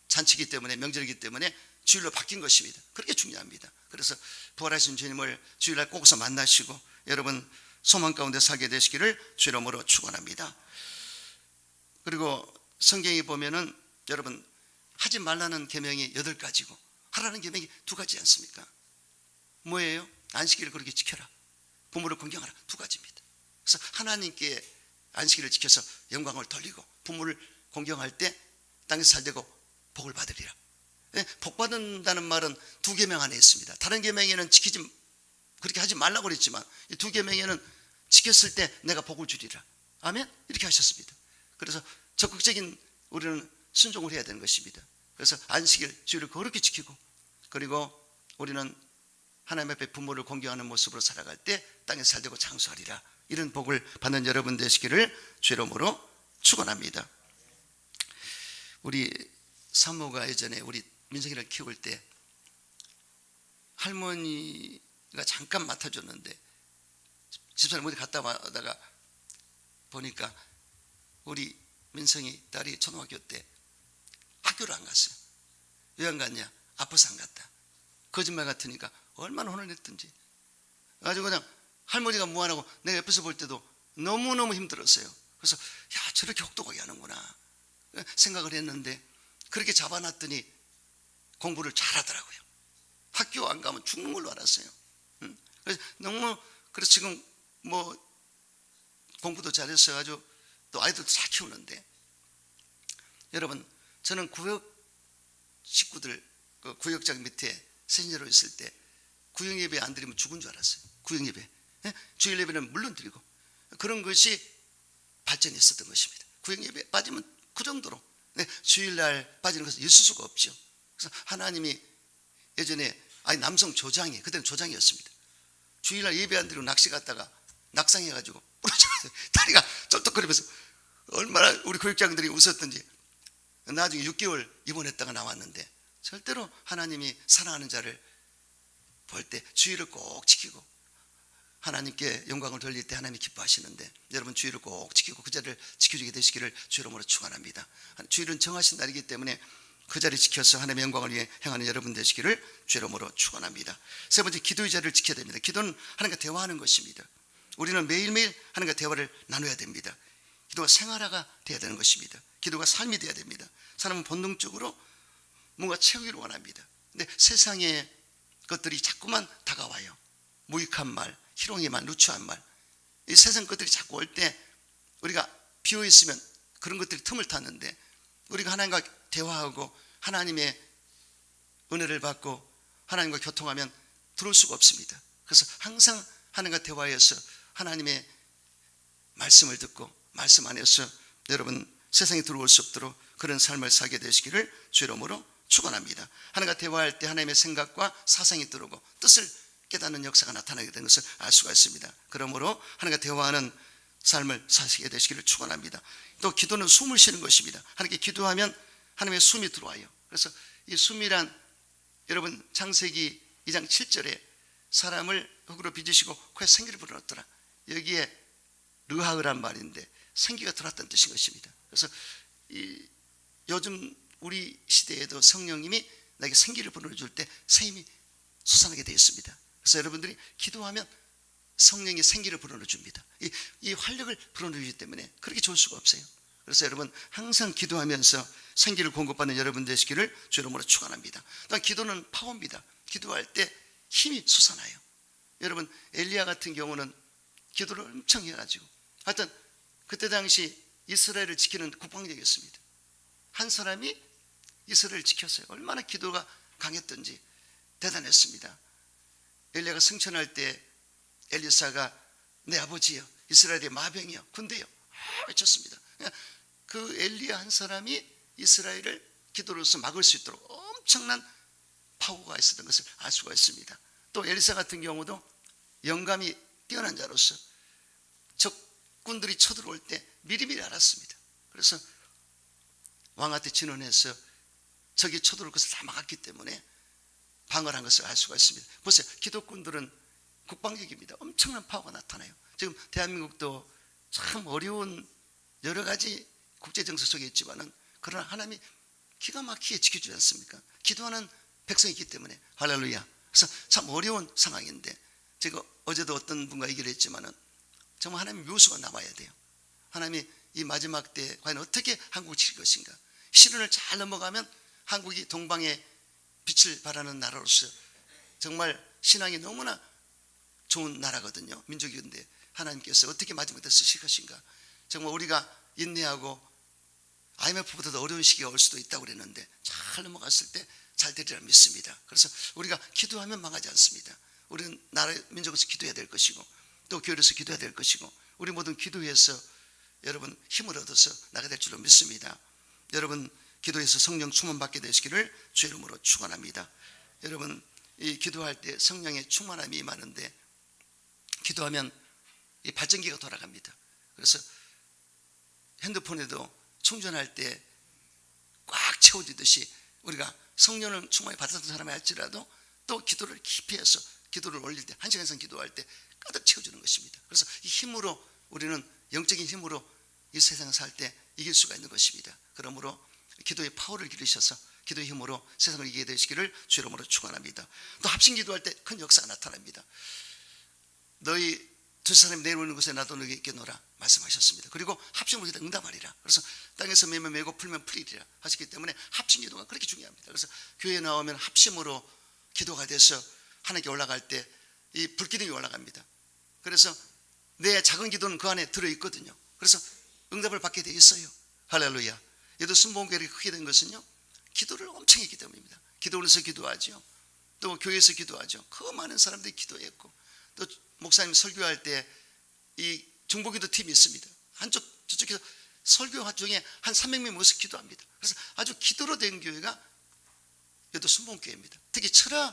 잔치이기 때문에, 명절이기 때문에 주일로 바뀐 것입니다. 그렇게 중요합니다. 그래서 부활하신 주님을 주일날 꼭서 만나시고 여러분 소망 가운데 살게 되시기를 주 이름으로 축원합니다. 그리고 성경에 보면은 여러분 하지 말라는 계명이 8가지고 하라는 계명이 2가지 않습니까? 뭐예요? 안식일을 그렇게 지켜라, 부모를 공경하라, 2가지입니다. 그래서 하나님께 안식일을 지켜서 영광을 돌리고 부모를 공경할 때 땅에서 살되고 복을 받으리라. 복 받는다는 말은 2계명 안에 있습니다. 다른 계명에는 그렇게 하지 말라고 그랬지만 이 2계명에는 지켰을 때 내가 복을 주리라. 아멘? 이렇게 하셨습니다. 그래서 적극적인 우리는 순종을 해야 되는 것입니다. 그래서 안식일 주일을 거룩히 지키고 그리고 우리는 하나님 앞에 부모를 공경하는 모습으로 살아갈 때 땅에 살되고 장수하리라. 이런 복을 받는 여러분 되시기를 주 이름으로 축원합니다. 우리 사모가 예전에 우리 민석이를 키울 때 할머니가 잠깐 맡아줬는데 집사람 어디 갔다 와다가 보니까 우리 민성이 딸이 초등학교 때 학교를 안 갔어요. 왜 안 갔냐? 아파서 안 갔다. 거짓말 같으니까 얼마나 혼을 냈든지. 아주 그냥 할머니가 무안하고 내가 옆에서 볼 때도 너무너무 힘들었어요. 그래서 야, 저렇게 혹독하게 하는구나 생각을 했는데 그렇게 잡아놨더니 공부를 잘하더라고요. 학교 안 가면 죽는 걸로 알았어요. 그래서 지금 뭐 공부도 잘해서 아주 또 아이들도 잘 키우는데 여러분 저는 구역 식구들 그 구역장 밑에 세신자로 있을 때 구역 예배 안 드리면 죽은 줄 알았어요. 구역 예배, 주일 예배는 물론 드리고 그런 것이 발전이 있었던 것입니다. 구역 예배 빠지면 그 정도로 주일날 빠지는 것은 있을 수가 없죠. 그래서 하나님이 예전에 남성 조장이, 그때는 조장이었습니다. 주일날 예배 안 드리고 낚시 갔다가 낙상해가지고 부러져서 다리가 쩔뚝거리면서 얼마나 우리 교육장들이 웃었던지. 나중에 6개월 입원했다가 나왔는데, 절대로 하나님이 사랑하는 자를 볼 때 주의를 꼭 지키고 하나님께 영광을 돌릴 때 하나님이 기뻐하시는데, 여러분 주의를 꼭 지키고 그 자리를 지켜주게 되시기를 주 이름으로 축원합니다. 주일은 정하신 날이기 때문에 그 자리 지켜서 하나님의 영광을 위해 행하는 여러분 되시기를 주 이름으로 축원합니다. 세 번째, 기도의 자리를 지켜야 됩니다. 기도는 하나님과 대화하는 것입니다. 우리는 매일매일 하나님과 대화를 나눠야 됩니다. 기도가 생활화가 돼야 되는 것입니다. 기도가 삶이 돼야 됩니다. 사람은 본능적으로 뭔가 채우기를 원합니다. 근데 세상의 것들이 자꾸만 다가와요. 무익한 말, 희롱의 말, 누추한 말, 이 세상 것들이 자꾸 올 때 우리가 비어 있으면 그런 것들이 틈을 탔는데, 우리가 하나님과 대화하고 하나님의 은혜를 받고 하나님과 교통하면 들어올 수가 없습니다. 그래서 항상 하나님과 대화해서 하나님의 말씀을 듣고 말씀 안에서 여러분 세상에 들어올 수 없도록 그런 삶을 살게 되시기를 주 이름으로 축원합니다. 하나님과 대화할 때 하나님의 생각과 사상이 들어오고 뜻을 깨닫는 역사가 나타나게 되는 것을 알 수가 있습니다. 그러므로 하나님과 대화하는 삶을 사시게 되시기를 축원합니다. 또 기도는 숨을 쉬는 것입니다. 하나님께 기도하면 하나님의 숨이 들어와요. 그래서 이 숨이란, 여러분 창세기 2장 7절에 사람을 흙으로 빚으시고 코에 생기를 불어넣었더라, 여기에 르하으란 말인데 생기가 들어왔다는 뜻인 것입니다. 그래서 요즘 우리 시대에도 성령님이 나에게 생기를 불어넣어줄 때 새 힘이 솟아나게 되어 있습니다. 그래서 여러분들이 기도하면 성령이 생기를 불어넣어 줍니다. 이 활력을 불어넣어 주기 때문에 그렇게 좋을 수가 없어요. 그래서 여러분 항상 기도하면서 생기를 공급받는 여러분 되시기를 주 이름으로 축원합니다. 또한 기도는 파워입니다. 기도할 때 힘이 솟아나요. 여러분 엘리야 같은 경우는 기도를 엄청 해가지고, 하여튼 그때 당시 이스라엘을 지키는 국방력이었습니다. 한 사람이 이스라엘을 지켰어요. 얼마나 기도가 강했던지 대단했습니다. 엘리야가 승천할 때 엘리사가 내 아버지여, 이스라엘의 마병이여, 군대여 외쳤습니다. 그 엘리야 한 사람이 이스라엘을 기도로서 막을 수 있도록 엄청난 파워가 있었던 것을 알 수가 있습니다. 또 엘리사 같은 경우도 영감이 뛰어난 자로서 적군들이 쳐들어올 때 미리미리 알았습니다. 그래서 왕한테 진언해서 적이 쳐들어올 것을 다 막았기 때문에 방어한 것을 알 수가 있습니다. 보세요, 기독군들은 국방력입니다. 엄청난 파워가 나타나요. 지금 대한민국도 참 어려운 여러 가지 국제정세 속에 있지만은, 그러나 하나님이 기가 막히게 지켜주지 않습니까? 기도하는 백성이 있기 때문에. 할렐루야. 그래서 참 어려운 상황인데, 제가 어제도 어떤 분과 얘기를 했지만은 정말 하나님의 묘수가 나와야 돼요. 하나님이 이 마지막 때 과연 어떻게 한국을 지킬 것인가. 시련을 잘 넘어가면 한국이 동방의 빛을 발하는 나라로서 정말 신앙이 너무나 좋은 나라거든요. 민족인데 하나님께서 어떻게 마지막 때 쓰실 것인가. 정말 우리가 인내하고 IMF보다도 어려운 시기가 올 수도 있다고 그랬는데 잘 넘어갔을 때 잘 되리라 믿습니다. 그래서 우리가 기도하면 망하지 않습니다. 우리는 나라 민족에서 기도해야 될 것이고 또 교회에서 기도해야 될 것이고, 우리 모든 기도해서 여러분 힘을 얻어서 나가야 될 줄로 믿습니다. 여러분 기도해서 성령 충만받게 되시기를 주 이름으로 축원합니다. 여러분 이 기도할 때 성령의 충만함이 임하는데, 기도하면 이 발전기가 돌아갑니다. 그래서 핸드폰에도 충전할 때 꽉 채워지듯이 우리가 성령을 충만히 받았던 사람이 할지라도 또 기도를 깊이 해서 기도를 올릴 때, 1시간 이상 기도할 때 가득 채워주는 것입니다. 그래서 이 힘으로 우리는 영적인 힘으로 이 세상을 살 때 이길 수가 있는 것입니다. 그러므로 기도의 파워를 기르셔서 기도의 힘으로 세상을 이기게 되시기를 주 이름으로 축원합니다. 또 합심 기도할 때 큰 역사가 나타납니다. 너희 두 사람이 내려오는 곳에 나도 너에게 있겠노라 말씀하셨습니다. 그리고 합심으로 기도 응답하리라. 그래서 땅에서 매면 매고 풀면 풀리리라 하셨기 때문에 합심 기도가 그렇게 중요합니다. 그래서 교회에 나오면 합심으로 기도가 돼서 하나님께 올라갈 때 이 불기둥이 올라갑니다. 그래서 내 작은 기도는 그 안에 들어있거든요. 그래서 응답을 받게 돼 있어요. 할렐루야. 얘도 순복음교회가 크게 된 것은요, 기도를 엄청 했기 때문입니다. 기도원에서 기도하죠. 또 교회에서 기도하죠. 그 많은 사람들이 기도했고, 또 목사님 설교할 때 이 중보기도 팀이 있습니다. 한쪽 저쪽에서 설교 중에 한 300명이 모여서 기도합니다. 그래서 아주 기도로 된 교회가 여도 순복음교회입니다. 특히 철야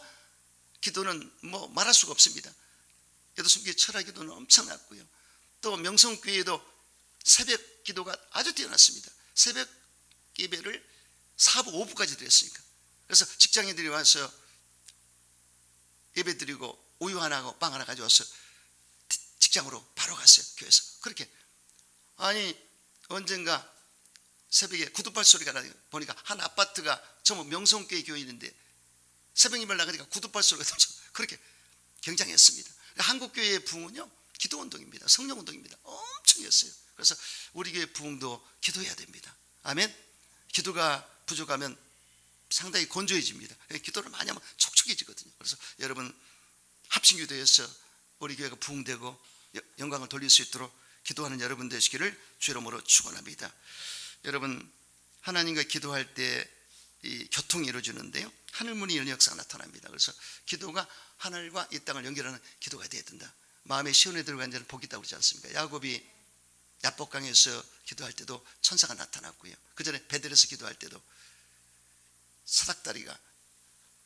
기도는 뭐 말할 수가 없습니다. 여도 순복음교회 철야 기도는 엄청났고요. 또 명성교회도 새벽 기도가 아주 뛰어났습니다. 새벽 예배를 4부 5부까지 드렸으니까. 그래서 직장인들이 와서 예배 드리고 우유 하나 하고 빵 하나 가져와서 직장으로 바로 갔어요. 교회에서. 그렇게. 아니 언젠가 새벽에 구두발 소리가 나니까 보니까 한 아파트가 전부 명성교회 교인인데 새벽 예배를 나가니까 구두발 소리가 들려서 그렇게 굉장했습니다. 한국교회의 부흥은요 기도운동입니다. 성령운동입니다. 엄청이었어요. 그래서 우리 교회 부흥도 기도해야 됩니다. 아멘. 기도가 부족하면 상당히 건조해집니다. 기도를 많이 하면 촉촉해지거든요. 그래서 여러분 합심기도에서 우리 교회가 부흥되고 영광을 돌릴 수 있도록 기도하는 여러분 되시기를 주 이름으로 축원합니다. 여러분 하나님과 기도할 때 이 교통이 이루어지는데요, 하늘문이 열린 역사가 나타납니다. 그래서 기도가 하늘과 이 땅을 연결하는 기도가 되어야 된다. 마음에 시온에 들어간 자는 복이 있다고 그러지 않습니까? 야곱이 야복강에서 기도할 때도 천사가 나타났고요. 그 전에 베델에서 기도할 때도 사닥다리가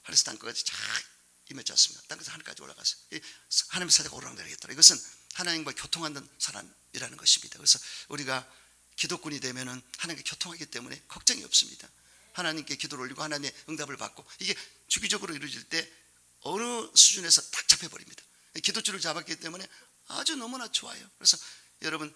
하늘에서 땅끝까지 쫙 임했지 않습니까? 땅끝에서 하늘까지 올라가서 하나님의 사자가 오르락내리겠더라. 이것은 하나님과 교통하는 사람이라는 것입니다. 그래서 우리가 기도꾼이 되면은 하나님과 교통하기 때문에 걱정이 없습니다. 하나님께 기도를 올리고 하나님의 응답을 받고 이게 주기적으로 이루어질 때 어느 수준에서 딱 잡혀버립니다. 기도줄을 잡았기 때문에 아주 너무나 좋아요. 그래서 여러분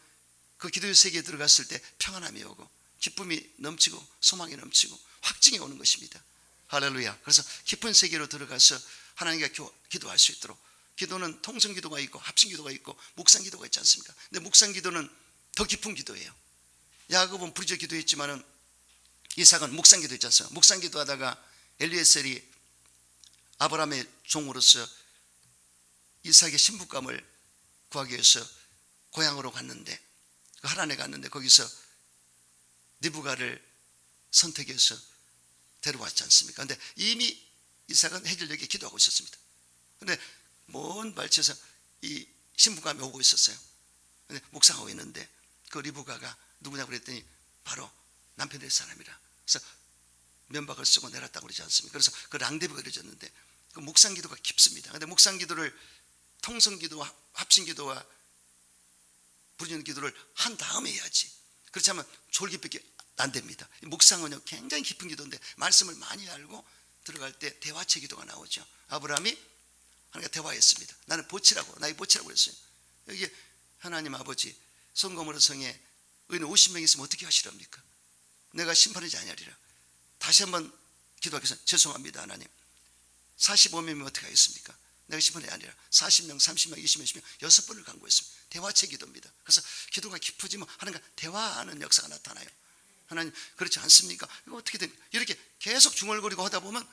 그 기도의 세계에 들어갔을 때 평안함이 오고 기쁨이 넘치고 소망이 넘치고 확증이 오는 것입니다. 할렐루야. 그래서 깊은 세계로 들어가서 하나님과 기도할 수 있도록, 기도는 통성기도가 있고 합심기도가 있고 묵상기도가 있지 않습니까? 근데 묵상기도는 더 깊은 기도예요. 야곱은 부르짖어 기도했지만은 이삭은 묵상기도 있지 않습니까? 묵상기도 하다가 엘리에셀이 아브라함의 종으로서 이삭의 신부감을 구하기 위해서 고향으로 갔는데, 그 하란에 갔는데 거기서 리브가를 선택해서 데려왔지 않습니까? 근데 이미 이삭은 해질녘에 기도하고 있었습니다. 근데 먼 발치에서 이 신부감이 오고 있었어요. 근데 묵상하고 있는데 그 리브가가 누구냐고 그랬더니 바로 남편의 사람이라. 그래서 면박을 쓰고 내렸다고 그러지 않습니까? 그래서 그 랑데브가 이루어졌는데 그 묵상기도가 깊습니다. 근데 묵상기도를 통성기도와 합심기도와 부르짖는 기도를 한 다음에 해야지. 그렇지 않으면 졸기밖에 안 됩니다. 묵상은요 굉장히 깊은 기도인데 말씀을 많이 알고 들어갈 때 대화체 기도가 나오죠. 아브라함이 하나님과 대화했습니다. 나는 보치라고, 나의 보치라고 그랬어요. 여기 하나님 아버지, 소돔과 성에 의인 50명 있으면 어떻게 하시렵니까? 내가 심판하지 아니하리라. 다시 한번 기도하겠습니다. 죄송합니다 하나님. 45명이면 어떻게 하겠습니까? 내가 심판하지 아니라 40명, 30명, 20명, 10명 6번을 간구했습니다. 대화체 기도입니다. 그래서 기도가 깊어지면 하나님과 대화하는 역사가 나타나요. 하나님 그렇지 않습니까? 이거 어떻게 됩니까? 이렇게 계속 중얼거리고 하다 보면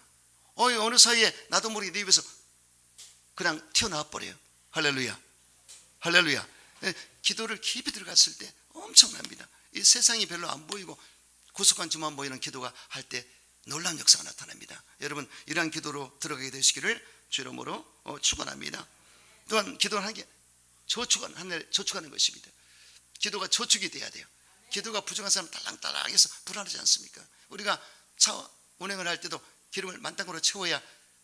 어느 사이에 나도 모르게 내 입에서 그냥 튀어나와 버려요. 할렐루야. 할렐루야. 기도를 깊이 들어갔을 때 엄청납니다. 이 세상이 별로 안 보이고 구속한 주만 보이는 기도가 할 때 놀라운 역사가 나타납니다. 여러분 이러한 기도로 들어가게 되시기를 주 이름으로 축원합니다. 또한 기도는 하게 저축하는 것입니다. 기도가 저축이 돼야 돼요. 기도가 부족한 사람 딸랑딸랑해서 불안하지 않습니까? 우리가 차 운행을 할 때도 기름을 만땅으로 채워야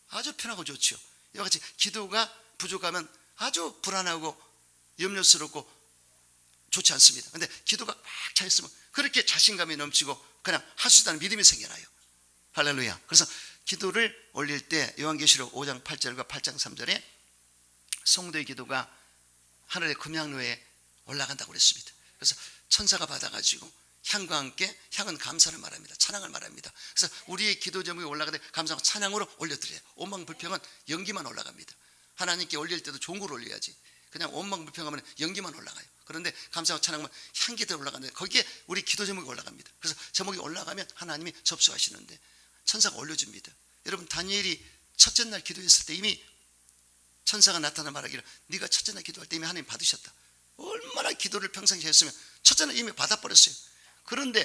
아주 편하고 좋죠. 이와 같이 기도가 부족하면 아주 불안하고 염려스럽고 좋지 않습니다. 근데 기도가 막 차 있으면 그렇게 자신감이 넘치고 그냥 할 수 있다는 믿음이 생겨나요. 할렐루야. 그래서 기도를 올릴 때 요한계시록 5장 8절과 8장 3절에 성도의 기도가 하늘의 금향로에 올라간다고 그랬습니다. 그래서 천사가 받아가지고 향과 함께, 향은 감사를 말합니다. 찬양을 말합니다. 그래서 우리의 기도 제목이 올라가되 감사하고 찬양으로 올려드려요. 원망불평은 연기만 올라갑니다. 하나님께 올릴 때도 좋은 걸 올려야지. 그냥 원망불평하면 연기만 올라가요. 그런데 감사하고 찬양하면 향기대로 올라가는데 거기에 우리 기도 제목이 올라갑니다. 그래서 제목이 올라가면 하나님이 접수하시는데 천사가 올려줍니다. 여러분 다니엘이 첫째 날 기도했을 때 이미 천사가 나타나 말하기를 네가 첫째 날 기도할 때 이미 하나님 받으셨다. 얼마나 기도를 평상시에 했으면 첫째 날 이미 받아버렸어요. 그런데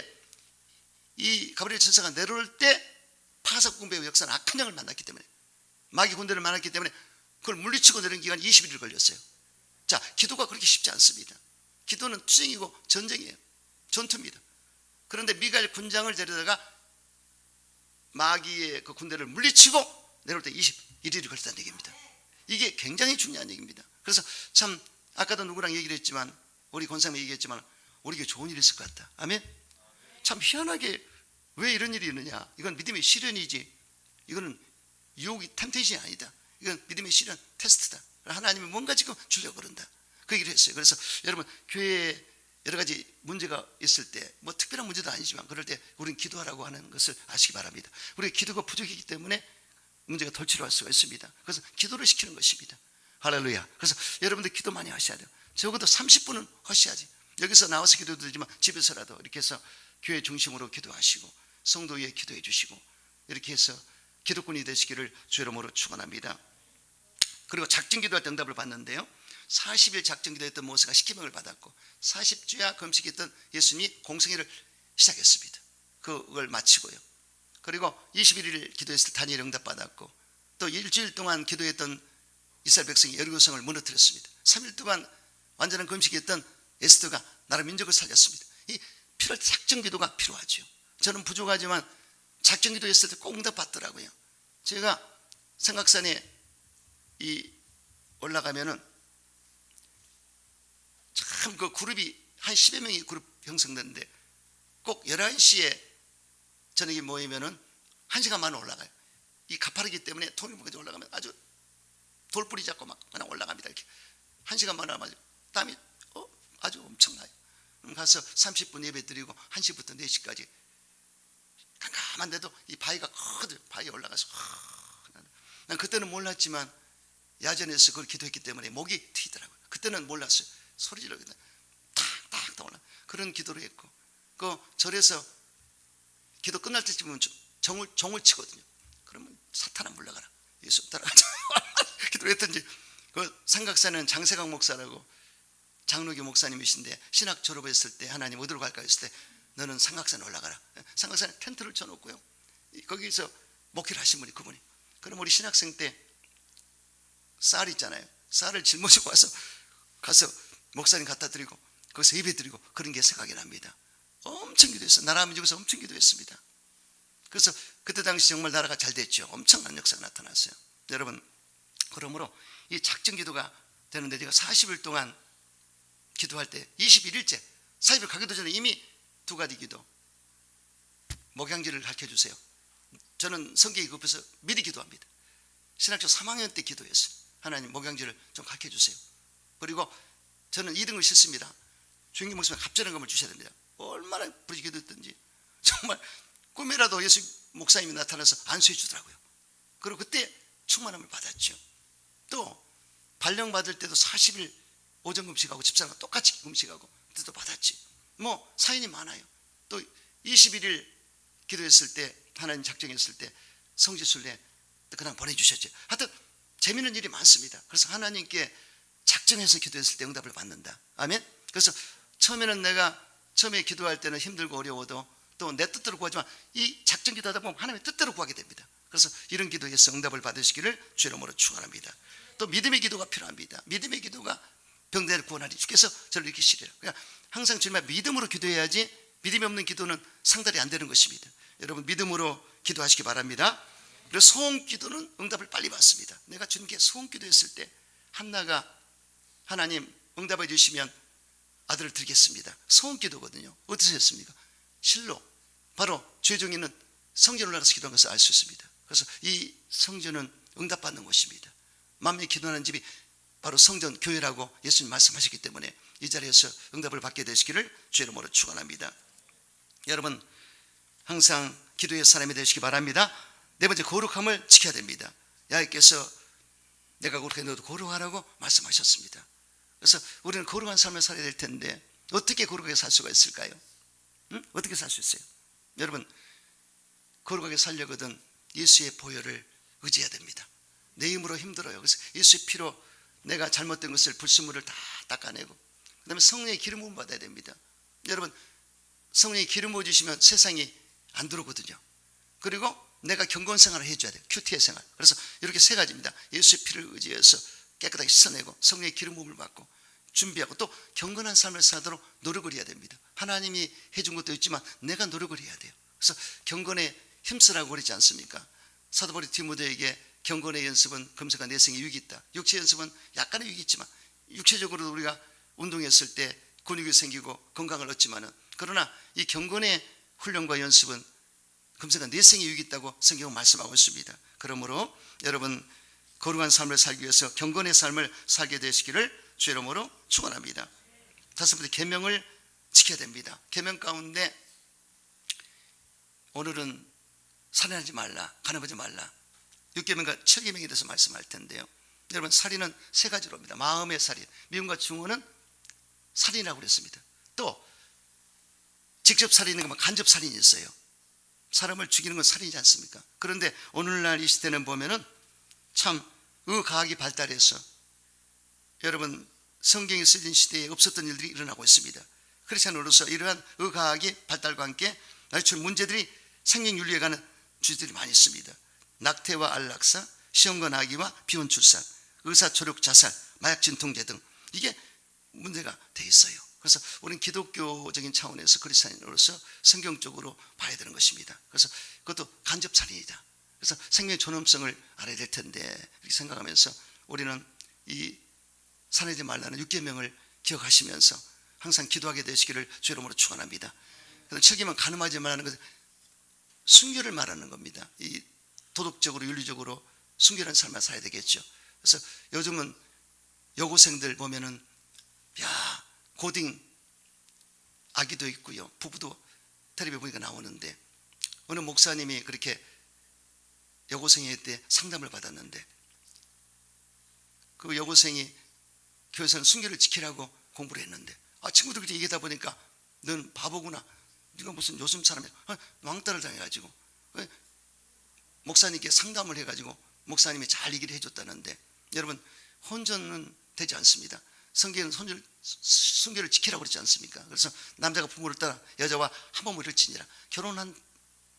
이 가브리엘 천사가 내려올 때 파삭군배의 역사는 악한 영을 만났기 때문에, 마귀 군대를 만났기 때문에 그걸 물리치고 내려온 기간이 21일 걸렸어요. 자, 기도가 그렇게 쉽지 않습니다. 기도는 투쟁이고 전쟁이에요. 전투입니다. 그런데 미가엘 군장을 데려다가 마귀의 그 군대를 물리치고 내려올 때 21일이 걸렸다는 얘기입니다. 이게 굉장히 중요한 얘기입니다. 그래서 참 아까도 누구랑 얘기를 했지만 우리 권사님이 얘기했지만 우리에게 좋은 일이 있을 것 같다. 아멘. 참 희한하게 왜 이런 일이 있느냐. 이건 믿음의 시련이지 이거는 유혹이 템테이션이 아니다. 이건 믿음의 시련 테스트다. 하나님이 뭔가 지금 주려고 그런다. 그 얘기를 했어요. 그래서 여러분 교회에 여러 가지 문제가 있을 때 뭐 특별한 문제도 아니지만 그럴 때 우리는 기도하라고 하는 것을 아시기 바랍니다. 우리가 기도가 부족이기 때문에 문제가 덜 치러갈 수가 있습니다. 그래서 기도를 시키는 것입니다. 할렐루야. 그래서 여러분들 기도 많이 하셔야 돼요. 적어도 30분은 하셔야지. 여기서 나와서 기도 드리지만 집에서라도 이렇게 해서 교회 중심으로 기도하시고 성도 위에 기도해 주시고 이렇게 해서 기도꾼이 되시기를 주 이름으로 축원합니다. 그리고 작정 기도할 때 응답을 받는데요. 40일 작정 기도했던 모세가 십계명을 받았고 40주야 금식했던 예수님이 공생애를 시작했습니다. 그걸 마치고요. 그리고 21일 기도했을 때 다니엘 응답 받았고 또 일주일 동안 기도했던 이스라엘 백성이 여리고성을 무너뜨렸습니다. 3일 동안 완전한 금식했던 에스더가 나라 민족을 살렸습니다. 이 필요할 때 작정 기도가 필요하죠. 저는 부족하지만 작정 기도했을 때 꼭 응답 받더라고요. 제가 삼각산에 올라가면은 참 그 그룹이 한 10여 명이 그룹 형성되는데 꼭 11시에 저녁에 모이면은 1시간 만에 올라가요. 이 가파르기 때문에 통일문까지 올라가면 아주 돌뿌리 잡고 막 그냥 올라갑니다. 이렇게 1시간 만에 아주 땀이 아주 엄청나요. 가서 30분 예배 드리고 1시부터 4시까지 깜깜한데도 이 바위가 커도 바위에 올라가서 난 그때는 몰랐지만 야전에서 그걸 기도했기 때문에 목이 트이더라고요. 그때는 몰랐어요. 소리 지르고 탁탁탁 올라 그런 기도를 했고 그 절에서 기도 끝날 때쯤은 종을 치거든요. 그러면 사탄아 물러가라. 예수 따라가자. 기도를 했던지 그 삼각산은 장세강 목사라고 장로교 목사님이신데 신학 졸업했을 때 하나님 어디로 갈까 했을 때 너는 삼각산에 올라가라. 삼각산에 텐트를 쳐놓고요. 거기서 목회를 하신 분이 그분이. 그럼 우리 신학생 때 쌀 있잖아요. 쌀을 짊어지고 가서 목사님 갖다 드리고 거기서 예배 드리고 그런 게 생각이 납니다. 엄청 기도했어요. 나라 민족에서 엄청 기도했습니다. 그래서 그때 당시 정말 나라가 잘 됐죠. 엄청난 역사가 나타났어요. 여러분 그러므로 이 작정 기도가 되는데 제가 40일 동안 기도할 때 21일째 40일 가기도 전에 이미 두 가지 기도 목양지를 가르쳐주세요. 저는 성격이 급해서 미리 기도합니다. 신학교 3학년 때 기도했어요. 하나님 목양지를 좀 가르쳐주세요. 그리고 저는 2등을 싣습니다. 주인님 목사님 갑절한 금을 주셔야 됩니다. 얼마나 부르지 기도했든지 정말 꿈에라도 예수 목사님이 나타나서 안수해 주더라고요. 그리고 그때 충만함을 받았죠. 또 발령 받을 때도 40일 오전 금식하고 집사람과 똑같이 금식하고 그때도 받았지. 뭐 사연이 많아요. 또 21일 기도했을 때 하나님 작정했을 때 성지순례 그냥 보내주셨죠. 하여튼 재미있는 일이 많습니다. 그래서 하나님께 작정해서 기도했을 때 응답을 받는다. 아멘. 그래서 처음에는 내가 처음에 기도할 때는 힘들고 어려워도 또 내 뜻대로 구하지만 이 작정 기도하다 보면 하나님의 뜻대로 구하게 됩니다. 그래서 이런 기도에서 응답을 받으시기를 주 이름으로 축원합니다. 또 믿음의 기도가 필요합니다. 믿음의 기도가 병자를 구원하리 주께서 저를 일으키시리라. 그러니까 항상 주님의 믿음으로 기도해야지 믿음이 없는 기도는 상달이 안 되는 것입니다. 여러분 믿음으로 기도하시기 바랍니다. 그리고 소원 기도는 응답을 빨리 받습니다. 내가 주님께 소원 기도했을 때 한나가 하나님 응답해 주시면 아들을 드리겠습니다. 소원 기도거든요. 어디서 했습니까? 실로 바로 죄종이는 성전 올라가서 기도한 것을 알 수 있습니다. 그래서 이 성전은 응답받는 곳입니다. 만민이 기도하는 집이 바로 성전 교회라고 예수님 말씀하셨기 때문에 이 자리에서 응답을 받게 되시기를 주 이름으로 축원합니다. 여러분 항상 기도의 사람이 되시기 바랍니다. 네 번째 거룩함을 지켜야 됩니다. 야훼께서 내가 거룩해 너도 거룩하라고 말씀하셨습니다. 그래서 우리는 거룩한 삶을 살아야 될 텐데 어떻게 거룩하게 살 수가 있을까요? 어떻게 살 수 있어요? 여러분 거룩하게 살려거든 예수의 보혈을 의지해야 됩니다. 내 힘으로 힘들어요. 그래서 예수의 피로 내가 잘못된 것을 불순물을 다 닦아내고 그 다음에 성령의 기름 부음 받아야 됩니다. 여러분 성령의 기름 부어주시면 세상이 안 들어오거든요. 그리고 내가 경건 생활을 해줘야 돼요. 큐티의 생활. 그래서 이렇게 세 가지입니다. 예수의 피를 의지해서 깨끗하게 씻어내고 성령의 기름 부음을 받고 준비하고 또 경건한 삶을 살도록 노력을 해야 됩니다. 하나님이 해준 것도 있지만 내가 노력을 해야 돼요. 그래서 경건의 힘쓰라고 그러지 않습니까? 사도 바울이 디모데에게 경건의 연습은 금세가 내생에 유익이 있다. 육체 연습은 약간의 유익이 있지만 육체적으로 우리가 운동했을 때 근육이 생기고 건강을 얻지만은, 그러나 이 경건의 훈련과 연습은 금세가 내생에 유익이 있다고 성경은 말씀하고 있습니다. 그러므로 여러분 거룩한 삶을 살기 위해서 경건의 삶을 살게 되시기를 주 이름으로 축원합니다. 다섯 번째, 계명을 지켜야 됩니다. 계명 가운데 오늘은 살인하지 말라, 간음하지 말라, 6계명과 7계명에 대해서 말씀할 텐데요. 여러분, 살인은 세 가지로 합니다. 마음의 살인, 미움과 증오는 살인이라고 그랬습니다. 또 직접 살인은 거면 간접 살인이 있어요. 사람을 죽이는 건 살인이지 않습니까? 그런데 오늘날 이 시대는 보면은 참 의과학이 발달해서 여러분 성경이 쓰여진 시대에 없었던 일들이 일어나고 있습니다. 크리스천으로서 이러한 의과학이 발달과 함께 나중에 문제들이 생명윤리에 가는 주제들이 많이 있습니다. 낙태와 안락사, 시험과 나기와 비혼 출산, 의사 초력 자살, 마약 진통제 등 이게 문제가 돼 있어요. 그래서 우리는 기독교적인 차원에서 그리스도인으로서 성경적으로 봐야 되는 것입니다. 그래서 그것도 간접 살인이다. 그래서 생명의 존엄성을 알아야 될 텐데, 이렇게 생각하면서 우리는 이 살인하지 말라는 6계명을 기억하시면서 항상 기도하게 되시기를 주 이름으로 축원합니다. 그래서 7계명 간음하지 말라는 것은 순결을 말하는 겁니다. 이 도덕적으로 윤리적으로 순결한 삶을 살아야 되겠죠. 그래서 요즘은 여고생들 보면은 고딩 아기도 있고요, 부부도 텔레비에 보니까 나오는데, 어느 목사님이 그렇게 여고생일 때 상담을 받았는데 그 여고생이 교회에서는 순결을 지키라고 공부를 했는데 친구들끼리 얘기하다 보니까 넌 바보구나, 네가 무슨 요즘 사람이야, 왕따를 당해가지고 목사님께 상담을 해가지고 목사님이 잘 얘기를 해줬다는데, 여러분 혼전은 되지 않습니다. 성경은 순결을 지키라고 그러지 않습니까? 그래서 남자가 부모를 따라 여자와 한 몸을 일치니라, 결혼한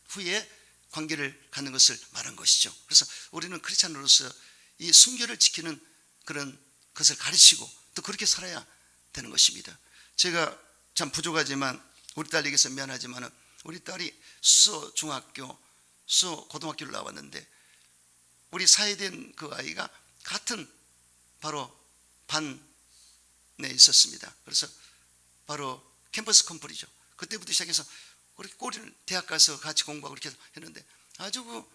후에 관계를 갖는 것을 말한 것이죠. 그래서 우리는 크리스찬으로서 이 순결을 지키는 그런 것을 가르치고 또 그렇게 살아야 되는 것입니다. 제가 참 부족하지만 우리 딸에게서 미안하지만 우리 딸이 수서 중학교, 수서 고등학교를 나왔는데 우리 사회된 그 아이가 같은 바로 반에 있었습니다. 그래서 바로 캠퍼스 컴플이죠. 그때부터 시작해서 우리 꼬리를 대학 가서 같이 공부하고 그렇게 했는데 아주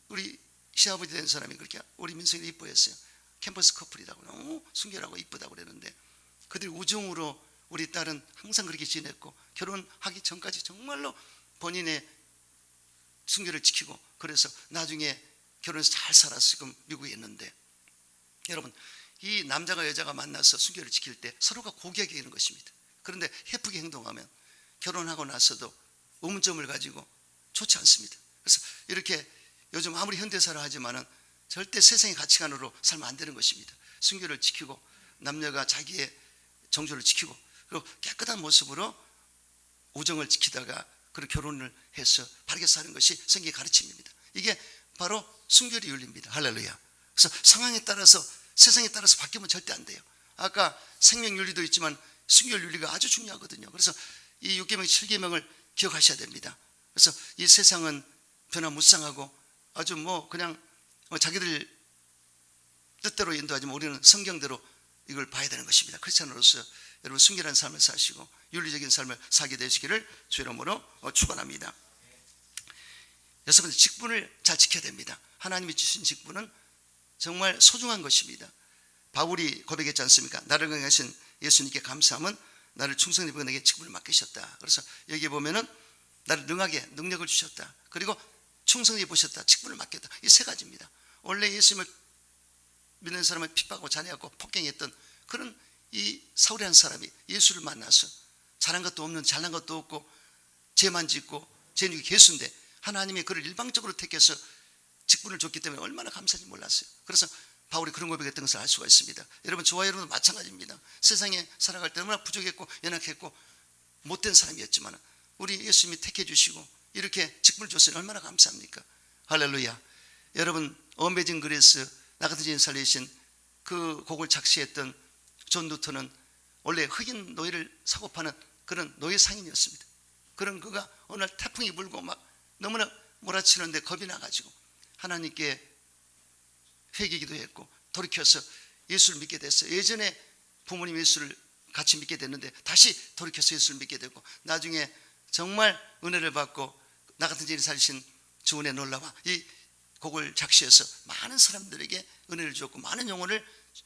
우리 시아버지 된 사람이 그렇게 우리 민성이를 이뻐했어요. 캠퍼스 커플이라고 너무 순결하고 이쁘다고 그랬는데 그들이 우정으로 우리 딸은 항상 그렇게 지냈고 결혼하기 전까지 정말로 본인의 순결을 지키고 그래서 나중에 결혼해서 잘 살아서 지금 미국에 있는데, 여러분 이 남자가 여자가 만나서 순결을 지킬 때 서로가 고귀하게 하는 것입니다. 그런데 해프게 행동하면 결혼하고 나서도 의문점을 가지고 좋지 않습니다. 그래서 이렇게 요즘 아무리 현대사를 하지만은 절대 세상의 가치관으로 살면 안 되는 것입니다. 순결을 지키고 남녀가 자기의 정조를 지키고 그리고 깨끗한 모습으로 우정을 지키다가 그리고 결혼을 해서 바르게 사는 것이 성경의 가르침입니다. 이게 바로 순결의 윤리입니다. 할렐루야. 그래서 상황에 따라서 세상에 따라서 바뀌면 절대 안 돼요. 아까 생명윤리도 있지만 순결윤리가 아주 중요하거든요. 그래서 이 6계명 7계명을 기억하셔야 됩니다. 그래서 이 세상은 변화무쌍하고 아주 그냥 자기들 뜻대로 인도하지만 우리는 성경대로 이걸 봐야 되는 것입니다. 크리스찬으로서 여러분 순결한 삶을 사시고 윤리적인 삶을 살게 되시기를 주 이름으로 축원합니다. 여섯 번째, 직분을 잘 지켜야 됩니다. 하나님이 주신 직분은 정말 소중한 것입니다. 바울이 고백했지 않습니까? 나를 긍휼하신 예수님께 감사함은 나를 충성히 보고 내게 직분을 맡기셨다. 그래서 여기 보면은 나를 능하게 능력을 주셨다. 그리고 충성히 보셨다. 직분을 맡겼다. 이 세 가지입니다. 원래 예수님을 믿는 사람을 핍박하고 잔해하고 폭행했던 그런 이 사울이라는 사람이 예수를 만나서 잘한 것도 없는 잘난 것도 없고 죄만 짓고 죄인이 개수인데 하나님이 그를 일방적으로 택해서 직분을 줬기 때문에 얼마나 감사한지 몰랐어요. 그래서 바울이 그런 고백했던 것을 알 수가 있습니다. 여러분 저와 여러분도 마찬가지입니다. 세상에 살아갈 때 얼마나 부족했고 연약했고 못된 사람이었지만 우리 예수님이 택해 주시고 이렇게 직분을 줬으니 얼마나 감사합니까? 할렐루야. 여러분 어메이징 그레이스 나 같은 죄인 살리신 그 곡을 작시했던 존 루터는 원래 흑인 노예를 사고 파는 그런 노예 상인이었습니다. 그런 그가 어느 날 태풍이 불고 막 너무나 몰아치는데 겁이 나가지고 하나님께 회개기도 했고 돌이켜서 예수를 믿게 됐어요. 예전에 부모님 예수를 같이 믿게 됐는데 다시 돌이켜서 예수를 믿게 되고 나중에 정말 은혜를 받고 나 같은 죄인 살리신 주 은혜 놀라와 이 곡을 작시해서 많은 사람들에게 은혜를 주었고 많은 영혼을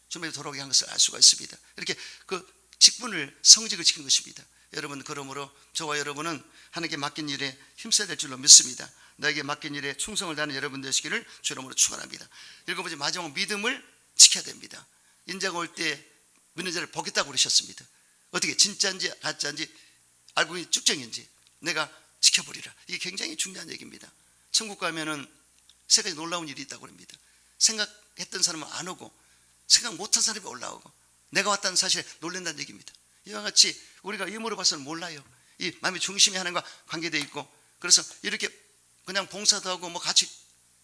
주님에 돌아오게 한 것을 알 수가 있습니다. 이렇게 그 직분을 성직을 지킨 것입니다. 여러분, 그러므로 저와 여러분은 하나님께 맡긴 일에 힘써야 될 줄로 믿습니다. 나에게 맡긴 일에 충성을 다하는 여러분 되시기를 주 이름으로 축원합니다. 일곱 번째, 마지막 믿음을 지켜야 됩니다. 인자가 올 때 믿는 자를 보겠다고 그러셨습니다. 어떻게 진짜인지 가짜인지 알고 있는 쭉정인지 내가 지켜보리라. 이게 굉장히 중요한 얘기입니다. 천국 가면은 세 가지 놀라운 일이 있다고 합니다. 생각했던 사람은 안 오고 생각 못한 사람이 올라오고 내가 왔다는 사실에 놀란다는 얘기입니다. 이와 같이 우리가 임으로 봐서는 몰라요. 이 마음의 중심이 하나님과 관계되어 있고 그래서 이렇게 그냥 봉사도 하고 뭐 같이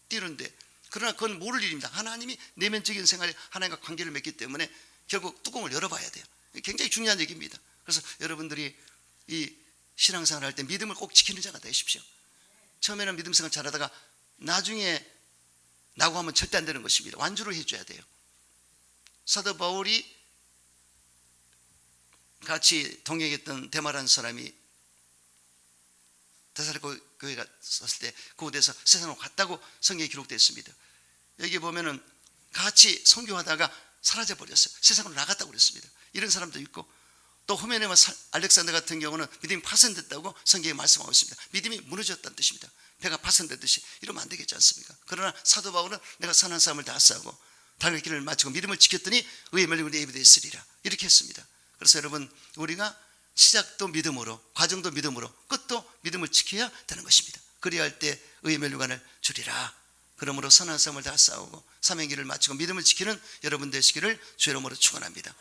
뛰는데 그러나 그건 모를 일입니다. 하나님이 내면적인 생활에 하나님과 관계를 맺기 때문에 결국 뚜껑을 열어봐야 돼요. 굉장히 중요한 얘기입니다. 그래서 여러분들이 이 신앙생활 할 때 믿음을 꼭 지키는 자가 되십시오. 처음에는 믿음 생활 잘하다가 나중에 나고 하면 절대 안 되는 것입니다. 완주를 해줘야 돼요. 사도 바울이 같이 동행했던 데마라는 사람이 데살로니가 교회가 썼을 때 그곳에서 세상으로 갔다고 성경에 기록되어 있습니다. 여기 보면은 같이 선교하다가 사라져 버렸어요. 세상으로 나갔다고 그랬습니다. 이런 사람도 있고 또 후면에 알렉산더 같은 경우는 믿음이 파손됐다고 성경에 말씀하고 있습니다. 믿음이 무너졌다는 뜻입니다. 배가 파손됐듯이 이러면 안 되겠지 않습니까? 그러나 사도 바울은 내가 선한 싸움을 다 싸우고 달릴 길을 마치고 믿음을 지켰더니 의의 멸류관에 예비되었으리라 이렇게 했습니다. 그래서 여러분 우리가 시작도 믿음으로 과정도 믿음으로 끝도 믿음을 지켜야 되는 것입니다. 그리야 할 때 의의 멸류관을 주리라. 그러므로 선한 싸움을 다 싸우고 사명길을 마치고 믿음을 지키는 여러분 되시기를 주 이름으로 축원합니다.